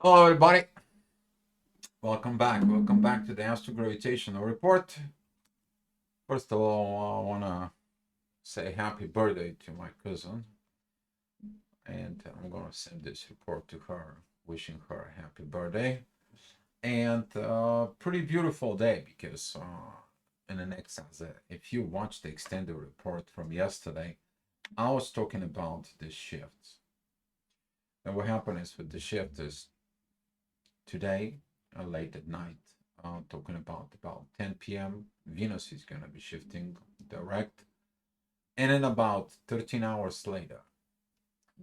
Hello, everybody. Welcome back. Welcome back to the Astro-gravitational report. First of all, I want to say happy birthday to my cousin, and I'm going to send this report to her, wishing her a happy birthday. And pretty beautiful day because in the next, if you watch the extended report from yesterday, I was talking about the shifts. And what happened is with the shift is today, late at night, talking about 10 p.m. Venus is going to be shifting direct, and then about 13 hours later,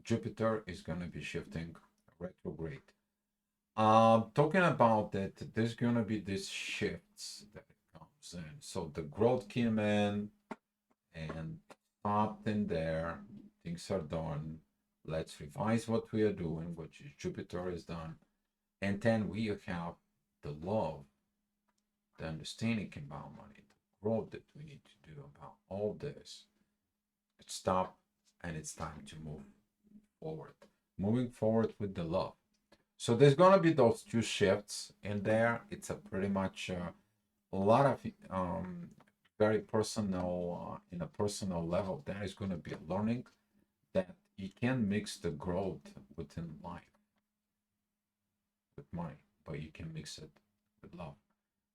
Jupiter is going to be shifting retrograde. Talking about that, there's going to be these shifts that comes in. So the growth came in and stopped in there. Things are done. Let's revise what we are doing, which is Jupiter is done, and then we have the love, the understanding about money, the growth that we need to do about all this. Stop, and it's time to move forward. Moving forward with the love. So there's gonna be those two shifts in there. It's a pretty much a lot of very personal, in a personal level. There is gonna be a learning that you can mix the growth within life with money, but you can mix it with love.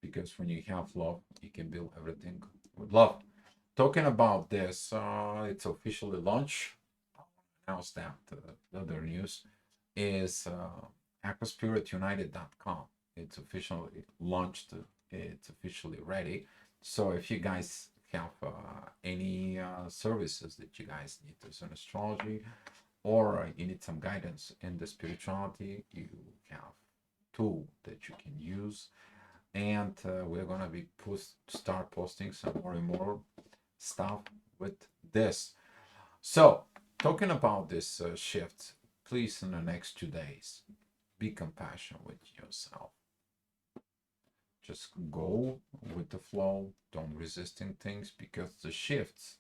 Because when you have love, you can build everything with love. Talking about this, it's officially launched. I'll announce that the other news is aquaspiritunited.com. It's officially launched. It's officially ready. So if you guys have any services that you guys need, there's an astrology, or you need some guidance in the spirituality, you have tool that you can use, and we're gonna be start posting some more and more stuff with this. So talking about this shift, please in the next 2 days, be compassionate with yourself. Just go with the flow. Don't resisting things because the shifts,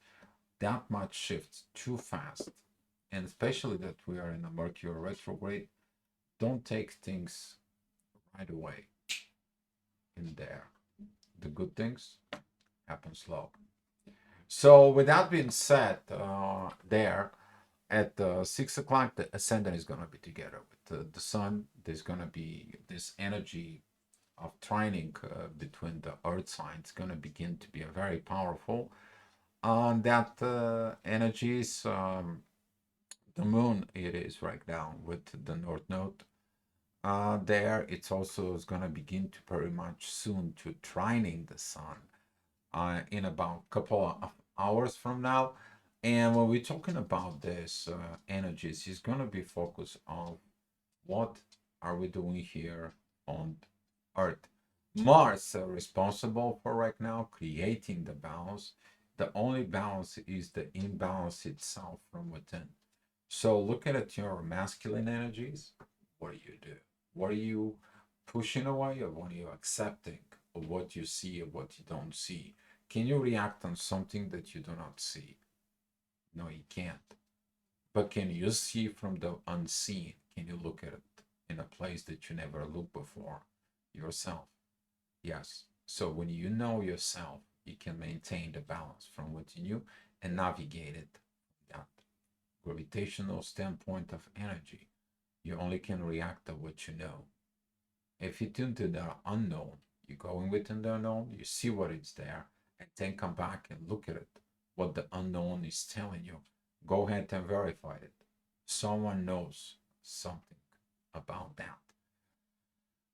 that much shifts too fast, and especially that we are in a Mercury retrograde. Don't take things right away in there. The good things happen slow. So with that being said, there at 6 o'clock, the ascendant is going to be together with the sun. There's going to be this energy of trining between the earth signs going to begin to be a very powerful. On that energy is the moon. It is right now with the north node. There, it's also is going to begin to very much soon to trining the sun in about a couple of hours from now. And when we're talking about this energies, it's going to be focused on what are we doing here on Earth. Mars responsible for right now creating the balance. The only balance is the imbalance itself from within. So looking at your masculine energies, what do you do? What are you pushing away, or what are you accepting, or what you see or what you don't see? Can you react on something that you do not see? No, you can't. But can you see from the unseen? Can you look at it in a place that you never looked before? Yourself. Yes. So when you know yourself, you can maintain the balance from within you and navigate it that gravitational standpoint of energy. You only can react to what you know. If you tune to the unknown, you go in within the unknown, you see what is there, and then come back and look at it, what the unknown is telling you. Go ahead and verify it. Someone knows something about that.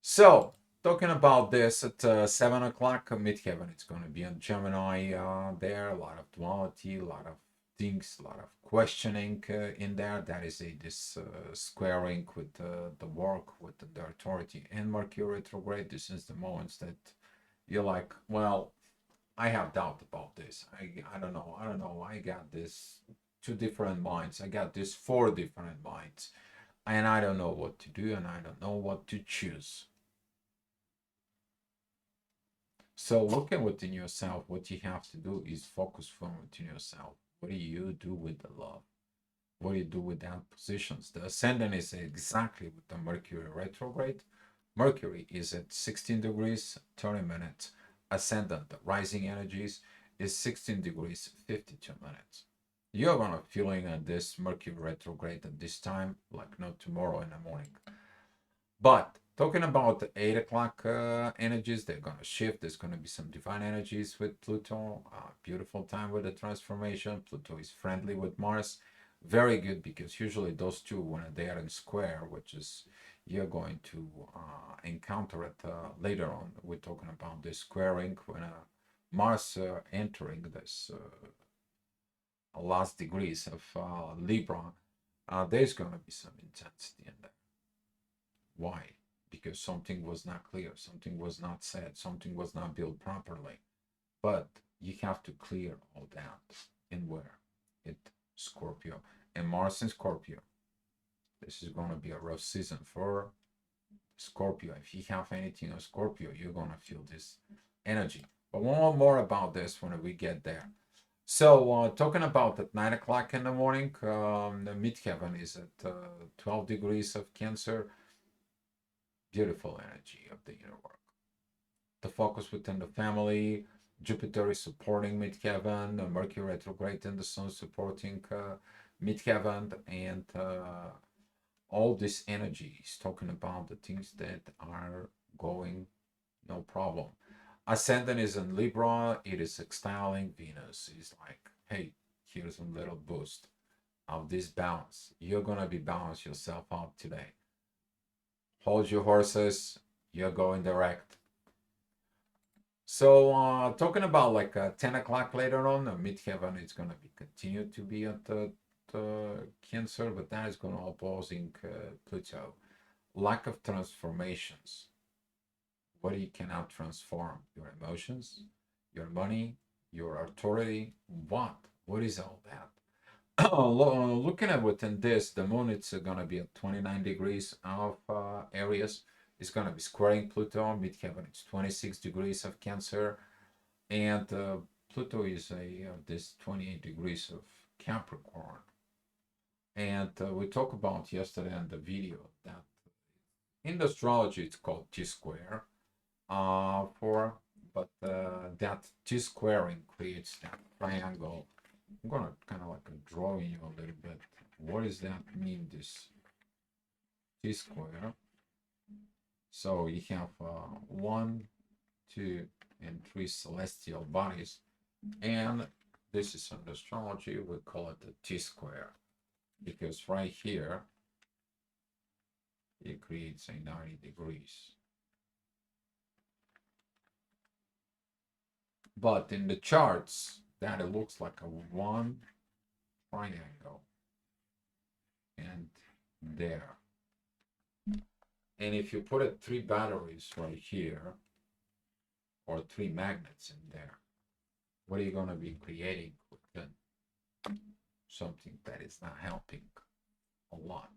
So, talking about this at 7 o'clock, midheaven, it's going to be on Gemini there. A lot of duality, a lot of things, a lot of questioning in there. That is this squaring with the work, with the authority and Mercury retrograde. This is the moments that you're like, well, I have doubt about this. I don't know. I don't know. I got this two different minds. I got this four different minds. And I don't know what to do and I don't know what to choose. So looking within yourself, what you have to do is focus from within yourself. What do you do with the love? What do you do with that positions? The ascendant is exactly with the Mercury retrograde. Mercury is at 16 degrees 30 minutes. Ascendant, the rising energies, is 16 degrees 52 minutes. You're gonna feeling this Mercury retrograde at this time, like not tomorrow in the morning. But talking about the 8 o'clock energies, they're gonna shift. There's gonna be some divine energies with Pluto. Beautiful time with the transformation. Pluto is friendly with Mars. Very good, because usually those two, when they are in square, which is you're going to encounter it later on. We're talking about this squaring when Mars entering this last degrees of Libra. There's gonna be some intensity in there. Why? Because something was not clear, something was not said, something was not built properly. But you have to clear all that. And where? It Scorpio. And Mars in Scorpio. This is going to be a rough season for Scorpio. If you have anything on Scorpio, you're going to feel this energy. But we'll know more about this when we get there. So, talking about at 9 o'clock in the morning, the midheaven is at 12 degrees of Cancer. Beautiful energy of the inner work. The focus within the family. Jupiter is supporting midheaven, Mercury retrograde and the Sun supporting midheaven, and all this energy is talking about the things that are going no problem. Ascendant is in Libra, it is sextiling Venus. It's like, hey, here's a little boost of this balance. You're gonna be balanced yourself out today. Hold your horses, you're going direct. So talking about like 10 o'clock later on, midheaven is going to be continued to be at the Cancer, but that is going to opposing Pluto. Lack of transformations. What you cannot transform? Your emotions, your money, your authority. What? What is all that? Looking at within this, the moon it's going to be at 29 degrees of Aries. It's going to be squaring Pluto. Midheaven it's 26 degrees of Cancer, and Pluto is this 28 degrees of Capricorn. And we talked about yesterday in the video that in astrology it's called T square but that T squaring creates that triangle. I'm gonna kind of like draw you a little bit. What does that mean, this T square? So you have 1, 2, and 3 celestial bodies, and this is in astrology, we call it the T square, because right here it creates a 90 degrees. But in the charts, that it looks like a one triangle, and there. And if you put 3 batteries right here, or 3 magnets in there, what are you going to be creating within? Something that is not helping a lot.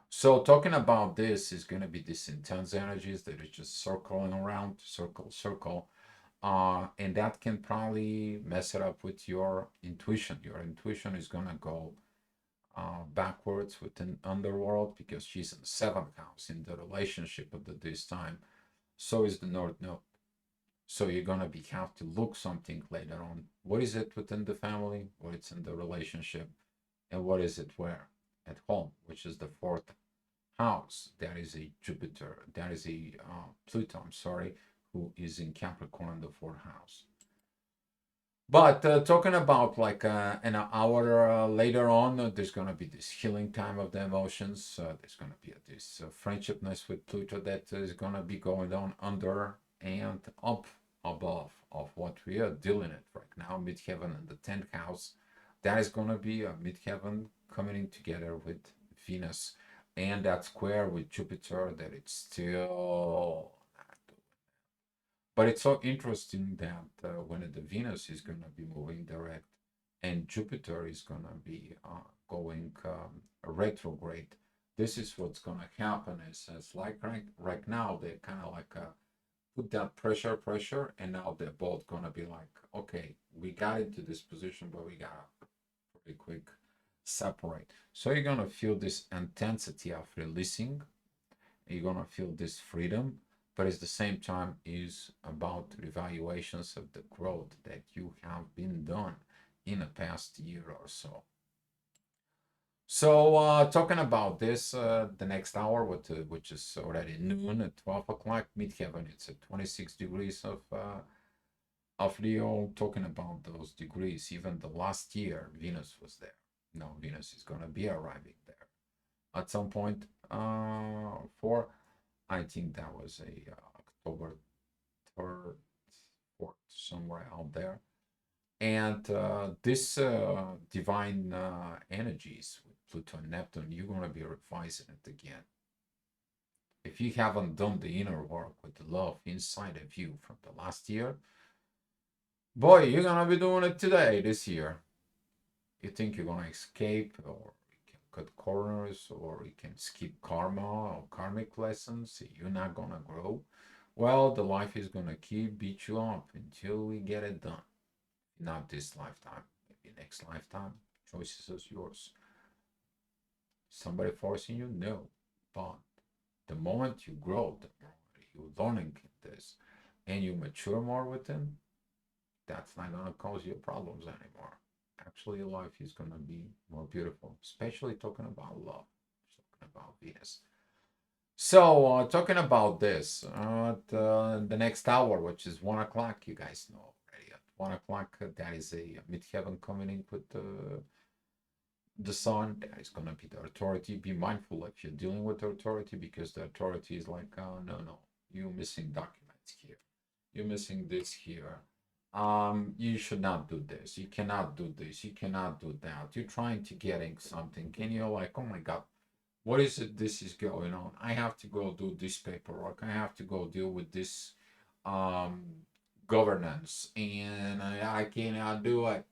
So talking about this is going to be this intense energies that are just circling around, circle, and that can probably mess it up with your intuition. Your intuition is going to go backwards within underworld, because she's in the 7th house in the relationship at this time. So is the North Node. So you're gonna have to look something later on. What is it within the family? What it's in the relationship, and what is it where? At home, which is the 4th house. That is a Jupiter. That is a Pluto. I'm sorry, who is in Capricorn, the 4th house. But talking about like an hour later on, there's going to be this healing time of the emotions. There's going to be this friendshipness with Pluto that is going to be going on under and up above of what we are dealing with right now. Midheaven in the 10th house. That is going to be a midheaven coming in together with Venus, and that square with Jupiter that it's still. But it's so interesting that when the Venus is going to be moving direct and Jupiter is going to be going retrograde, this is what's going to happen. It's like right now, they kind of like put that pressure, and now they're both going to be like, okay, we got into this position, but we got a pretty quick separate. So you're gonna feel this intensity of releasing. You're gonna feel this freedom, but at the same time is about revaluations of the growth that you have been done in the past year or so. So talking about this, the next hour, which is already noon at 12 o'clock, midheaven, it's at 26 degrees of Leo. Talking about those degrees, even the last year, Venus was there. No, Venus is gonna be arriving there at some point. For I think that was a October 3rd, 4th, somewhere out there. And this divine energies with Pluto and Neptune, you're going to be revising it again. If you haven't done the inner work with the love inside of you from the last year, boy, you're going to be doing it today, this year. You think you're going to escape, or you can cut corners, or you can skip karma or karmic lessons. You're not going to grow. Well, the life is going to keep beat you up until we get it done. Not this lifetime, maybe next lifetime. Choices is yours. Somebody forcing you? No. But the moment you grow, the more you're learning this, and you mature more with them, that's not gonna cause you problems anymore. Actually, your life is gonna be more beautiful, especially talking about love, talking about Venus. So, talking about this, the next hour, which is 1 o'clock, you guys know already. At 1 o'clock, that is a midheaven coming in with the sun. That is going to be the authority. Be mindful if you're dealing with the authority, because the authority is like, no, no, you're missing documents here. You're missing this here. You should not do this. You cannot do this. You cannot do that. You're trying to getting something, and you're like, oh my God, what is it this is going on? I have to go do this paperwork. I have to go deal with this um, governance, and I cannot do it.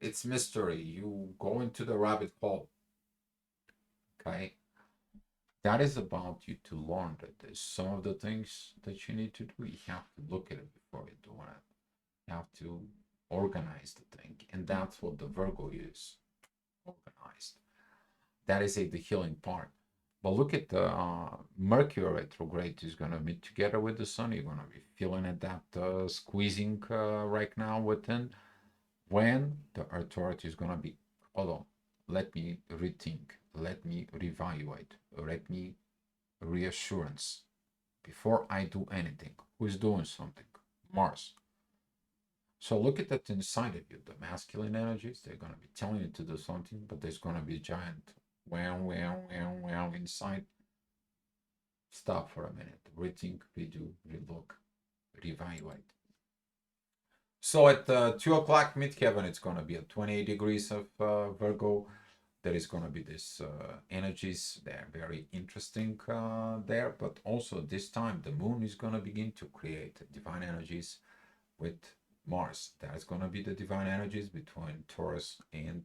It's mystery. You go into the rabbit hole. Okay, that is about you to learn that there's some of the things that you need to do. You have to look at it before you do it. You have to organize the thing, and that's what the Virgo is, organized. That is the healing part. But look at the Mercury retrograde is going to meet together with the Sun. You're going to be feeling it, that squeezing right now within. When the authority is going to be, hold on, let me rethink, let me reevaluate, let me reassurance before I do anything. Who's doing something? Mars. So look at that inside of you. The masculine energies, they're going to be telling you to do something, but there's going to be a giant wow inside. Stop for a minute. Rethink, redo, relook, reevaluate. So at 2 o'clock midheaven, it's going to be at 28 degrees of Virgo. There is going to be this energies. They're very interesting there. But also this time, the moon is going to begin to create divine energies with Mars. That's going to be the divine energies between Taurus and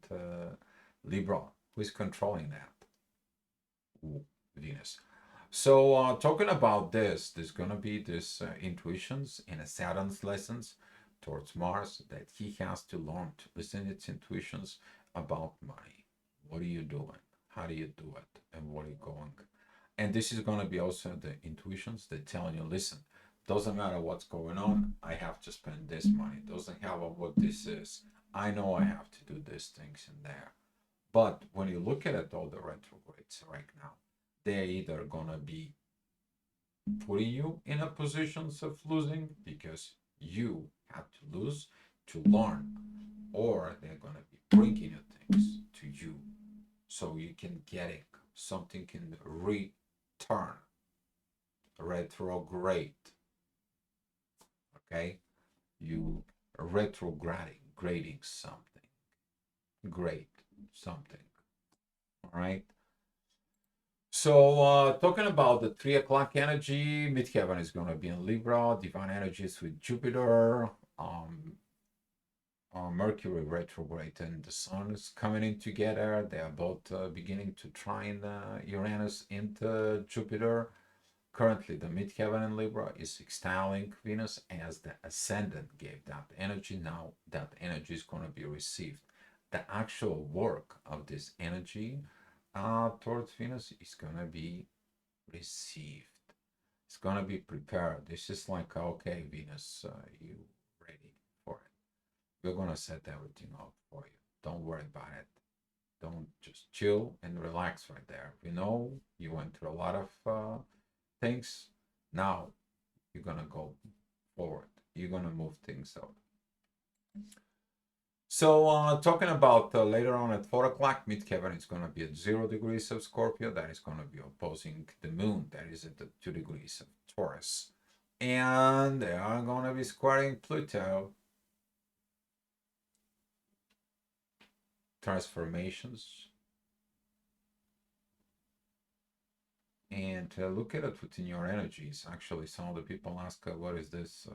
Libra. Who is controlling that? Ooh, Venus. So talking about this, there's going to be this intuitions and a Saturn's lessons towards Mars that he has to learn to listen to its intuitions about money. What are you doing? How do you do it? And what are you going? And this is going to be also the intuitions that telling you, listen, doesn't matter what's going on, I have to spend this money. Doesn't matter what this is. I know I have to do these things in there. But when you look at it, all the retrogrades right now, they're either going to be putting you in a positions of losing because you had to lose to learn, or they're going to be bringing you things to you so you can get it. Something can return, retrograde. Okay, you grading something, grade something. All right. So talking about the 3 o'clock energy, midheaven is going to be in Libra, divine energies with Jupiter, Mercury retrograde, and the Sun is coming in together. They are both beginning to trine Uranus into Jupiter. Currently, the midheaven in Libra is sextiling Venus as the ascendant gave that energy. Now that energy is going to be received the actual work of this energy towards Venus is gonna be received. It's gonna be prepared. This is like, okay, Venus, you ready for it. We're gonna set everything up for you. Don't worry about it. Don't, just chill and relax right there. We know you went through a lot of things. Now you're gonna go forward. You're gonna move things up. So talking about later on at 4 o'clock, midheaven is going to be at 0 degrees of Scorpio. That is going to be opposing the moon. That is at the 2 degrees of Taurus. And they are going to be squaring Pluto. Transformations. And look at it within your energies. Actually, some of the people ask, what is this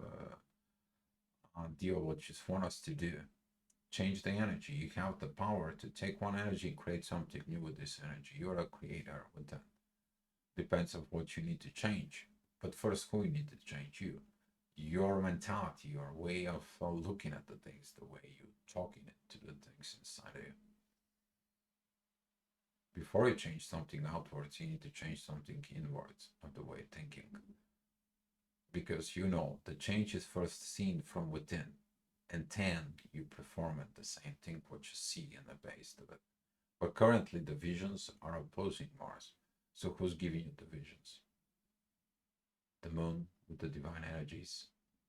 deal what you want us to do? Change the energy. You have the power to take one energy and create something new with this energy. You're a creator with that. Depends on what you need to change. But first, who you need to change? You. Your mentality, your way of looking at the things, the way you talking to the things inside of you. Before you change something outwards, you need to change something inwards of the way of thinking. Because you know the change is first seen from within, and then you perform it the same thing what you see in the base of it. But currently the visions are opposing Mars. So who's giving you the visions? The moon with the divine energies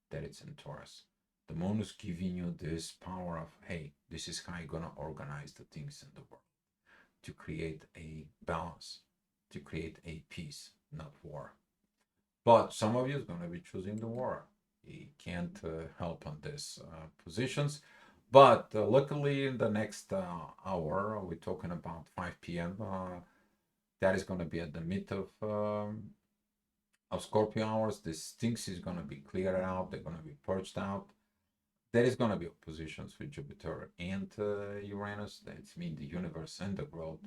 that it's in Taurus. The moon is giving you this power of, hey, this is how you're gonna organize the things in the world to create a balance, to create a peace, not war. But some of you is gonna be choosing the war. You can't help on these positions. But luckily, in the next hour, we're talking about 5 p.m. That is going to be at the mid of Scorpio hours. These things is going to be cleared out. They're going to be purged out. There is going to be oppositions with Jupiter and Uranus. That's mean the universe and the world.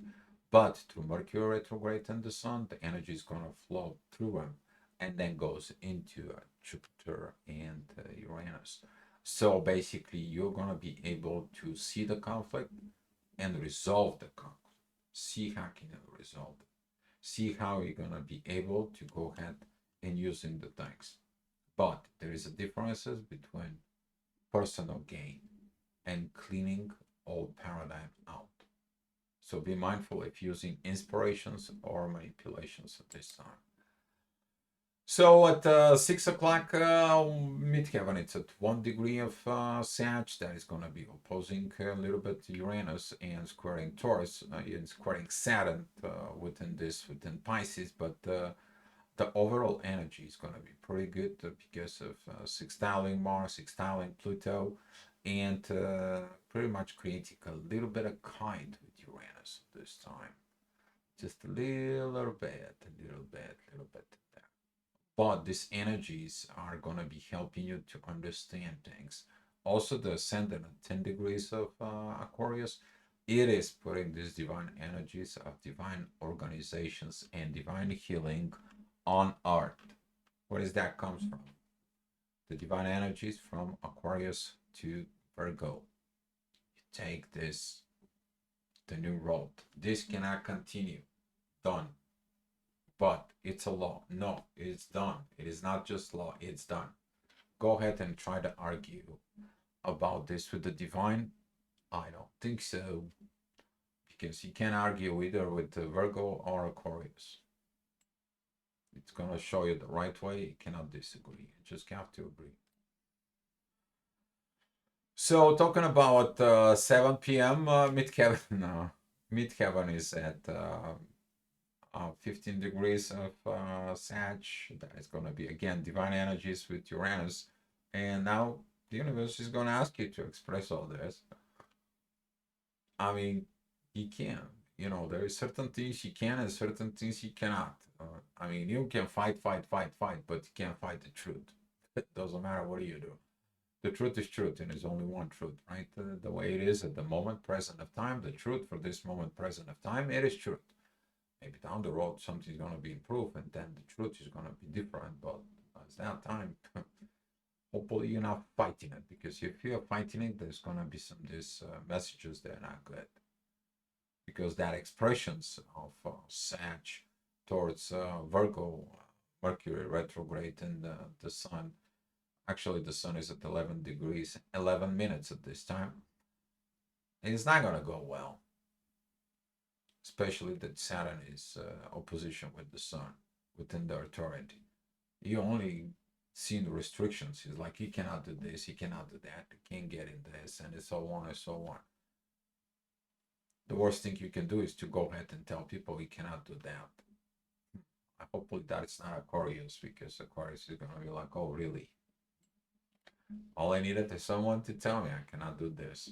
But through Mercury retrograde and the Sun, the energy is going to flow through them and then goes into Jupiter and Uranus. So basically, you're going to be able to see the conflict and resolve the conflict. See how can you resolve it. See how you're going to be able to go ahead and using the things. But there is a differences between personal gain and cleaning old paradigm out. So be mindful if using inspirations or manipulations at this time. So at 6 o'clock midheaven, it's at 1 degree of Sag. That is going to be opposing a little bit Uranus and squaring Taurus and squaring Saturn within Pisces. But the overall energy is going to be pretty good because of sextiling Mars, sextiling Pluto, and pretty much creating a little bit of kind with Uranus this time. Just a little bit. But these energies are going to be helping you to understand things. Also, the ascendant at 10 degrees of Aquarius, it is putting these divine energies of divine organizations and divine healing on Earth. Where does that comes from? The divine energies from Aquarius to Virgo. You take this, the new road. This cannot continue. Done. But it's a law. No, it's done. It is not just law, it's done. Go ahead and try to argue about this with the divine. I don't think so. Because you can't argue either with Virgo or Aquarius. It's going to show you the right way. You cannot disagree. You just have to agree. So talking about 7 p.m. Midheaven. Midheaven is at 15 degrees of Sag. That is going to be, again, divine energies with Uranus. And now the universe is going to ask you to express all this. I mean, you can. You know, there are certain things you can and certain things you cannot. I mean, you can fight, but you can't fight the truth. It doesn't matter what you do. The truth is truth, and there's only one truth, right? The way it is at the moment present of time, the truth for this moment present of time, it is truth. Maybe down the road something's going to be improved, and then the truth is going to be different, but it's that time. Hopefully you're not fighting it, because if you're fighting it, there's gonna be some these messages that are not good, because that expressions of Sag towards Virgo, Mercury retrograde, and the Sun. Actually, the Sun is at 11 degrees, 11 minutes at this time. It's not gonna go well, especially that Saturn is opposition with the Sun within the authority. You only see the restrictions. It's like you cannot do this, you cannot do that, you can't get in this, and so on and so on. The worst thing you can do is to go ahead and tell people you cannot do that. Hopefully that is not Aquarius, because Aquarius is gonna be like, oh really? All I needed is someone to tell me I cannot do this.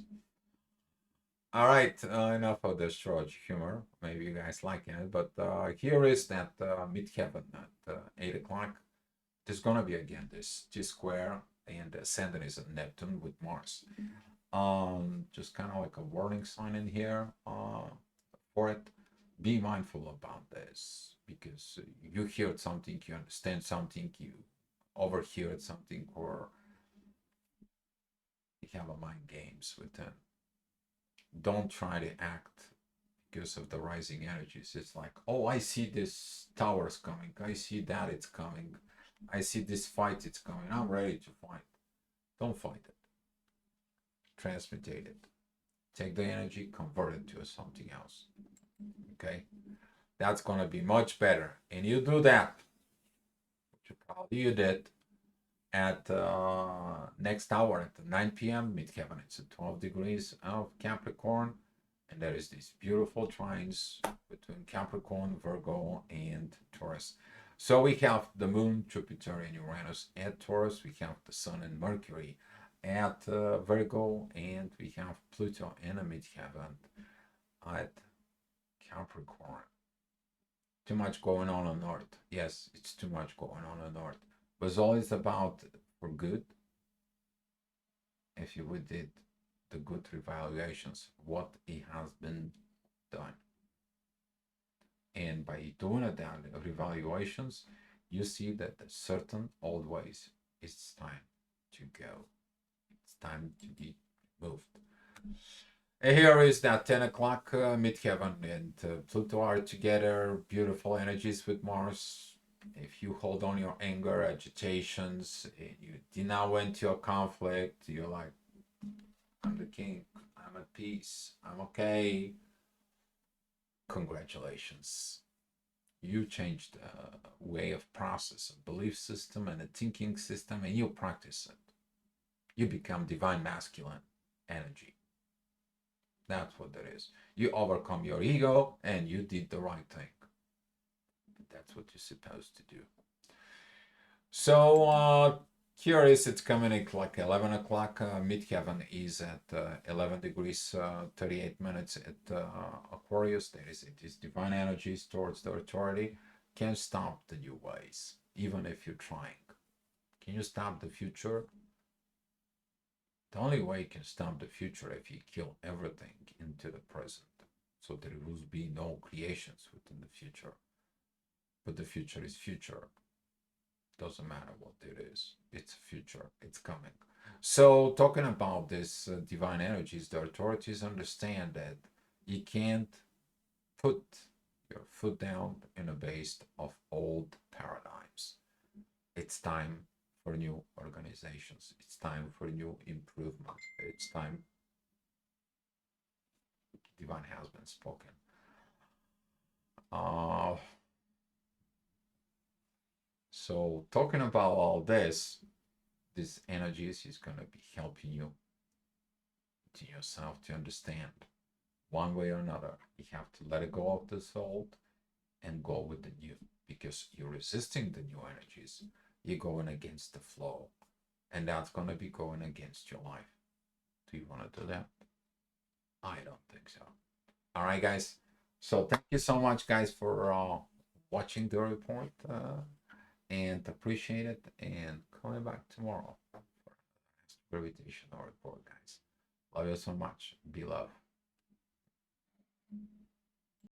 All right, enough of the astrology humor. Maybe you guys liking it, but here is that midheaven at 8 o'clock. There's gonna be again this G square, and the ascendant is at Neptune with Mars. Just kind of like a warning sign in here for it. Be mindful about this, because you hear something, you understand something, you overhear something, or you have a mind games with them. Don't try to act because of the rising energies. It's like, oh, I see this towers coming, I see that it's coming, I see this fight, it's coming, I'm ready to fight. Don't fight it. Transmutate it. Take the energy, convert it to something else. Okay? That's gonna be much better. And you do that, which probably you did, at next hour at 9 p.m. midheaven. It's at 12 degrees of Capricorn, and there is these beautiful trines between Capricorn, Virgo, and Taurus. So we have the Moon, Jupiter, and Uranus at Taurus. We have the Sun and Mercury at Virgo, and we have Pluto in a midheaven at Capricorn. Too much going on North. Yes, it's too much going on North. But it's always about for good. If you would did the good revaluations, what it has been done. And by doing that revaluations, you see that the certain old ways, it's time to go. It's time to be moved. And here is that 10 o'clock midheaven, and Pluto are together, beautiful energies with Mars. If you hold on your anger, agitations, and you did not went to a conflict, you're like, I'm the king, I'm at peace, I'm okay. Congratulations. You changed the way of process, a belief system, and a thinking system, and you practice it. You become divine masculine energy. That's what that is. You overcome your ego, and you did the right thing. That's what you're supposed to do. So curious, it's coming at like 11 o'clock. Midheaven is at 11 degrees 38 minutes at Aquarius. There is these divine energies towards the authority. Can't stop the new ways, even if you're trying. Can you stop the future? The only way you can stop the future if you kill everything into the present, so there will be no creations within the future. But the future is future. Doesn't matter what it is. It's future. It's coming. So talking about this divine energies, the authorities understand that you can't put your foot down in a base of old paradigms. It's time for new organizations. It's time for new improvement. It's time. Divine has been spoken. So talking about all this, these energies is going to be helping you to yourself to understand one way or another. You have to let it go of this old and go with the new, because you're resisting the new energies. You're going against the flow, and that's going to be going against your life. Do you want to do that? I don't think so. All right, guys. So thank you so much, guys, for watching the report, and appreciate it. And coming back tomorrow for gravitational report, guys. Love you so much. Be love.